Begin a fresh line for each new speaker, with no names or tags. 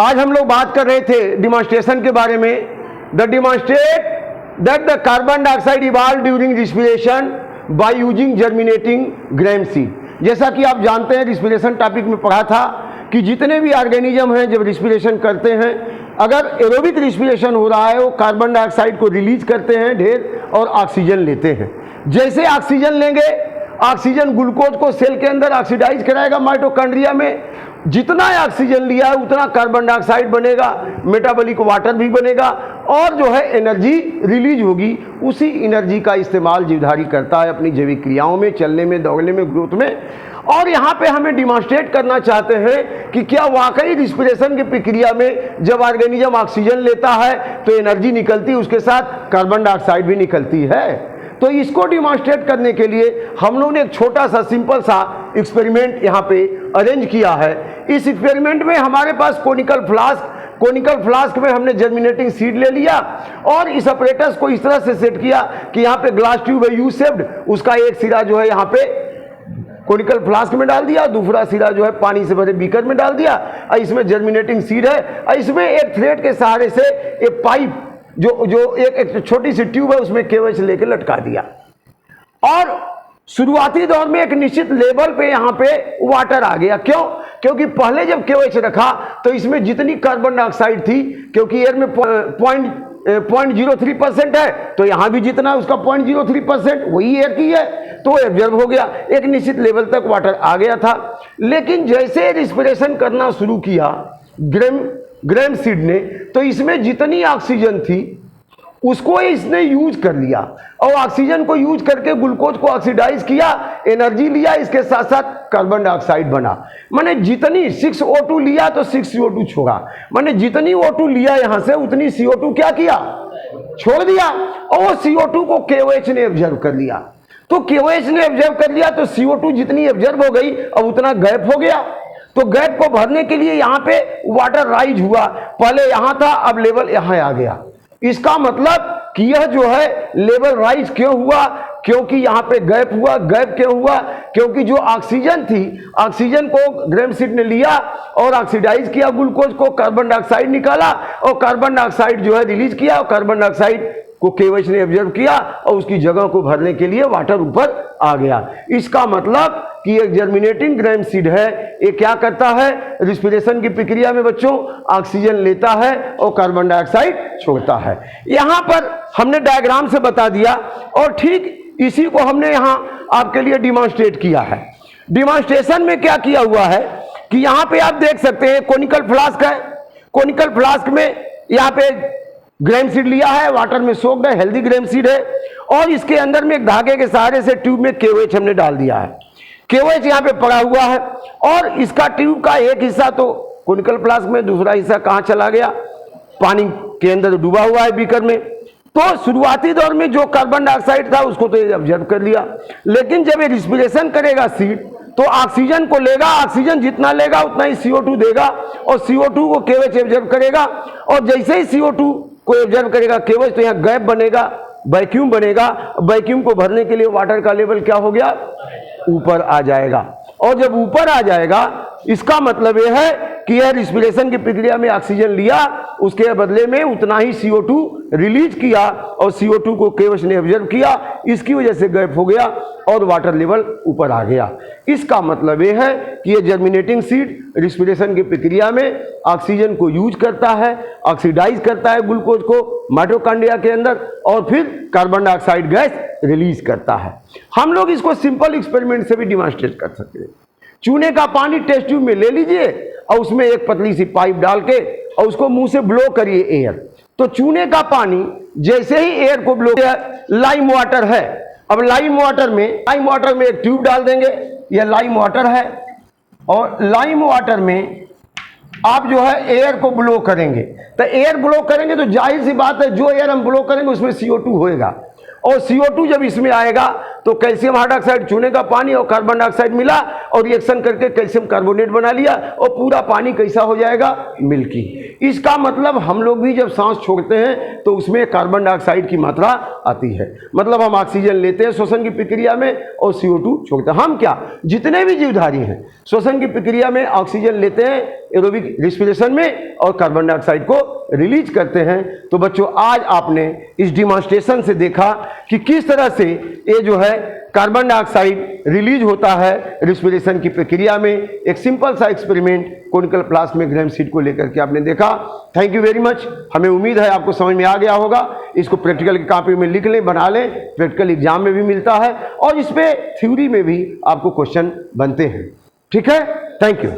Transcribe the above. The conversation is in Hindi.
आज हम लोग बात कर रहे थे डिमॉन्स्ट्रेशन के बारे में। The demonstrate that the carbon dioxide evolve during respiration by using germinating gram seed. जैसा कि आप जानते हैं, रिस्पिरेशन टॉपिक में पढ़ा था कि जितने भी ऑर्गेनिज्म हैं जब रिस्पिरेशन करते हैं, अगर एरोबिक रिस्पिरेशन हो रहा है वो कार्बन डाइऑक्साइड को रिलीज करते हैं ढेर और ऑक्सीजन लेते हैं। जैसे ऑक्सीजन लेंगे, ऑक्सीजन ग्लूकोज को सेल के अंदर ऑक्सीडाइज कराएगा माइटोकॉन्ड्रिया में। जितना ऑक्सीजन लिया है उतना कार्बन डाइऑक्साइड बनेगा, मेटाबॉलिक वाटर भी बनेगा और जो है एनर्जी रिलीज होगी। उसी एनर्जी का इस्तेमाल जीवधारी करता है अपनी जैविक क्रियाओं में, चलने में, दौड़ने में, ग्रोथ में। और यहाँ पे हमें डिमॉन्स्ट्रेट करना चाहते हैं कि क्या वाकई रिस्पिरेशन की प्रक्रिया में जब ऑर्गेनिज्म ऑक्सीजन लेता है तो एनर्जी निकलती है, उसके साथ कार्बन डाइऑक्साइड भी निकलती है। तो इसको डिमॉन्स्ट्रेट करने के लिए हम लोगों ने एक छोटा सा सिंपल सा एक्सपेरिमेंट यहाँ पे अरेंज किया है। इस एक्सपेरिमेंट में हमारे पास कोनिकल फ्लास्क में हमने जर्मिनेटिंग सीड ले लिया और इस अपरेटस को इस तरह से सेट किया कि यहाँ पे ग्लास ट्यूब है यू शेप्ड, उसका एक सिरा जो है यहाँ पे कोनिकल फ्लास्क में डाल दिया, दूसरा सिरा जो है पानी से भरे बीकर में डाल दिया और इसमें जर्मिनेटिंग सीड है और इसमें एक थ्रेड के सहारे से एक पाइप जो एक छोटी सी ट्यूब है उसमें केवच लेके लटका दिया। और शुरुआती दौर में एक निश्चित लेवल पे यहाँ पे वाटर आ गया। क्यों? क्योंकि पहले जब केवच रखा तो इसमें जितनी कार्बन डाइऑक्साइड थी, क्योंकि एयर में 0.03% है, तो यहाँ भी जितना उसका 0.03% वही एयर की है, तो एब्जॉर्ब हो गया। एक निश्चित लेवल तक वाटर आ गया था। लेकिन जैसे रिस्पिरेशन करना शुरू किया ग्रैम सीड ने, तो इसमें जितनी ऑक्सीजन थी उसको इसने यूज कर लिया और ऑक्सीजन को यूज करके ग्लूकोज को ऑक्सीडाइज किया, एनर्जी लिया, इसके साथ साथ कार्बन डाइऑक्साइड बना। माने जितनी 6O2 लिया तो 6CO2 छोड़ा, माने जितनी O2 लिया यहां से उतनी CO2 क्या किया? छोड़ दिया। और वो CO2 को KOH ने ऑब्जर्व कर लिया। तो KOH ने ऑब्जर्व कर लिया तो CO2 जितनी ऑब्जर्व हो गई अब उतना गैप हो गया। तो गैप को भरने के लिए यहाँ पे वाटर राइज हुआ, पहले यहाँ था अब लेवल यहाँ आ गया। इसका मतलब कि यह जो है लेवल राइज क्यों हुआ? क्योंकि यहाँ पे गैप हुआ। गैप क्यों हुआ? क्योंकि जो ऑक्सीजन थी, ऑक्सीजन को ग्रैम सीड ने लिया और ऑक्सीडाइज किया, ग्लूकोज को, कार्बन डाइऑक्साइड निकाला और कार्बन डाइऑक्साइड जो है रिलीज किया और कार्बन डाइऑक्साइड को केवच ने ऑब्जर्व किया और उसकी जगह को भरने के लिए वाटर ऊपर आ गया। इसका मतलब कि एक जर्मिनेटिंग ग्रैम सीड है, ये क्या करता है? रिस्पिरेशन की प्रक्रिया में बच्चों ऑक्सीजन लेता है और कार्बन डाइऑक्साइड छोड़ता है। यहाँ पर हमने डायग्राम से बता दिया और ठीक इसी को हमने यहाँ आपके लिए डिमॉन्स्ट्रेट किया है। डिमॉन्स्ट्रेशन में क्या किया हुआ है कि यहाँ पे आप देख सकते हैं कोनिकल फ्लास्क है। कोनिकल फ्लास्क में यहाँ पे ग्रैम सीड लिया है, वाटर में सोक्ड है, हेल्दी ग्रैम सीड है और इसके अंदर में एक धागे के सहारे से ट्यूब में KOH हमने डाल दिया है। KOH यहाँ पे पड़ा हुआ है और इसका ट्यूब का एक हिस्सा तो कोनिकल फ्लास्क में, दूसरा हिस्सा कहाँ चला गया? पानी के अंदर डूबा हुआ है बीकर में। तो शुरुआती दौर में जो कार्बन डाइऑक्साइड था उसको तो ये ऑब्जर्व कर लिया, लेकिन जब ये रिस्पिरेशन करेगा सीड तो ऑक्सीजन को लेगा, ऑक्सीजन जितना लेगा उतना ही CO2 देगा और CO2 को KOH ऑब्जर्व करेगा और जैसे ही CO2 को ऑब्जर्व करेगा KOH, तो यहाँ गैप बनेगा, वैक्यूम बनेगा। वैक्यूम को भरने के लिए वाटर का लेवल क्या हो गया? ऊपर आ जाएगा। और जब ऊपर आ जाएगा इसका मतलब यह है कि यह रिस्पिरेशन की प्रक्रिया में ऑक्सीजन लिया, उसके बदले में उतना ही CO2 रिलीज किया और CO2 को KOH ने ऑब्जर्व किया, इसकी वजह से गैप हो गया और वाटर लेवल ऊपर आ गया। इसका मतलब यह है कि यह जर्मिनेटिंग सीड रिस्पिरेशन की प्रक्रिया में ऑक्सीजन को यूज करता है, ऑक्सीडाइज करता है ग्लूकोज को माइटोकॉन्ड्रिया के अंदर और फिर कार्बन डाइऑक्साइड गैस रिलीज करता है। हम लोग इसको सिंपल एक्सपेरिमेंट से भी डिमॉन्स्ट्रेट कर सकते हैं। चूने का पानी टेस्ट ट्यूब में ले लीजिए और उसमें एक पतली सी पाइप डाल के और उसको मुंह से ब्लो करिए एयर। तो चूने का पानी जैसे ही एयर को ब्लो किया, लाइम वाटर है, अब लाइम वाटर में एक ट्यूब डाल देंगे, यह लाइम वाटर है और लाइम वाटर में आप जो है एयर को ब्लो करेंगे। तो एयर ब्लो करेंगे तो जाहिर सी बात है जो एयर हम ब्लो करेंगे उसमें CO2 होएगा और CO2 जब इसमें आएगा तो कैल्शियम हाइड्रोक्साइड, चूने का पानी और कार्बन डाइऑक्साइड मिला और रिएक्शन करके कैल्शियम कार्बोनेट बना लिया और पूरा पानी कैसा हो जाएगा? मिल्की। इसका मतलब हम लोग भी जब सांस छोड़ते हैं तो उसमें कार्बन डाइऑक्साइड की मात्रा आती है। मतलब हम ऑक्सीजन लेते हैं श्वसन की प्रक्रिया में और CO2 छोड़ते हैं। हम क्या, जितने भी जीवधारी हैं श्वसन की प्रक्रिया में ऑक्सीजन लेते हैं, एरोबिक रिस्पिरेशन में और कार्बन डाइऑक्साइड को रिलीज करते हैं। तो बच्चों आज आपने इस डिमॉन्स्ट्रेशन से देखा कि किस तरह से ये जो है कार्बन डाइऑक्साइड रिलीज होता है रिस्पिरेशन की प्रक्रिया में। एक सिंपल सा एक्सपेरिमेंट कोनिकल फ्लास्क में ग्राम सीड को लेकर के आपने देखा। Thank you very much. हमें उम्मीद है आपको समझ में आ गया होगा। इसको प्रैक्टिकल की कॉपी में लिख लें, बना लें, प्रैक्टिकल एग्जाम में भी मिलता है और इस पे थ्योरी में भी आपको क्वेश्चन बनते हैं। ठीक है, थैंक यू।